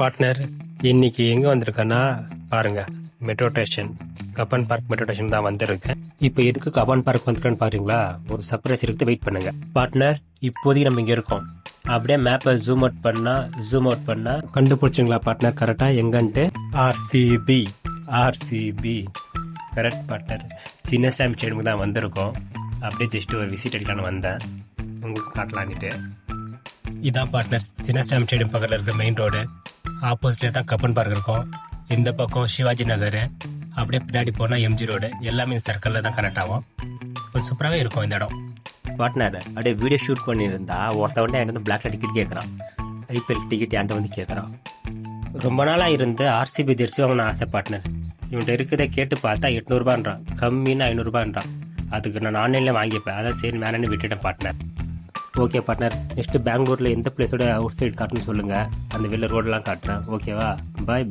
Partner இன்னைக்கு எங்கே வந்திருக்கேன்னா பாருங்க, metro station, Cubbon park metro station தான் வந்திருக்கேன். இப்போ எதுக்கு கப்பன் பார்க் வந்திருக்கேன்னு பாருங்களா, ஒரு சர்ப்ரைஸ் இருக்கு, வெயிட் பண்ணுங்க. பார்ட்னர் இப்போதைக்கு நம்ம இங்கே இருக்கோம். அப்படியே மேப்பை ஜூம் அவுட் பண்ணா கண்டுபிடிச்சிங்களா பார்ட்னர் கரெக்டாக எங்கன்ட்டு? RCB correct partner. சின்ன சாமி ஸ்டேடியமுக்கு தான் வந்திருக்கோம். அப்படியே ஜஸ்ட் ஒரு விசிட் அடிக்கலான்னு வந்தேன், உங்களுக்கு காட்டலான்ட்டு. இதான் பார்ட்னர் சின்ன சாமி ஸ்டேடியம் பக்கத்தில் இருக்க மெயின் ரோடு. ஆப்போசிட்ல தான் கப்பன் பார்க் இருக்கும். இந்த பக்கம் சிவாஜி நகர், அப்படியே பின்னாடி போனால் எம்ஜி ரோடு. எல்லாமே இந்த சர்க்கிளில் தான் கனெக்ட் ஆகும். கொஞ்சம் சூப்பராகவே இருக்கும் இந்த இடம். பார்ட்னர் அப்படியே வீடியோ ஷூட் பண்ணியிருந்தா ஒருத்த வந்து என்கிட்ட வந்து பிளாக்ல டிக்கெட் கேட்குறான். ஐபிஎல் டிக்கெட் என்கிட்ட வந்து கேட்குறான். ரொம்ப நாளாக இருந்து ஆர்சிபி ஜெர்சி வாங்கணும் ஆசை பார்ட்னர். இவன்கிட்ட இருக்கிறத கேட்டு பார்த்தா 800ரூபான்றான், கம்மின்னு 500ரூபான்றான். அதுக்கு நான் ஆன்லைனில் வாங்கிப்பேன். அதான் சரி மேனு விட்டுட்டேன் பார்ட்னர். ஓகே பார்ட்னர், நெக்ஸ்ட் பெங்களூரில் எந்த பிளேஸோட அவுட் சைடு காட்டுன்னு சொல்லுங்கள், அந்த வெளில ரோடெலாம் காட்டுறேன். ஓகேவா? பாய்.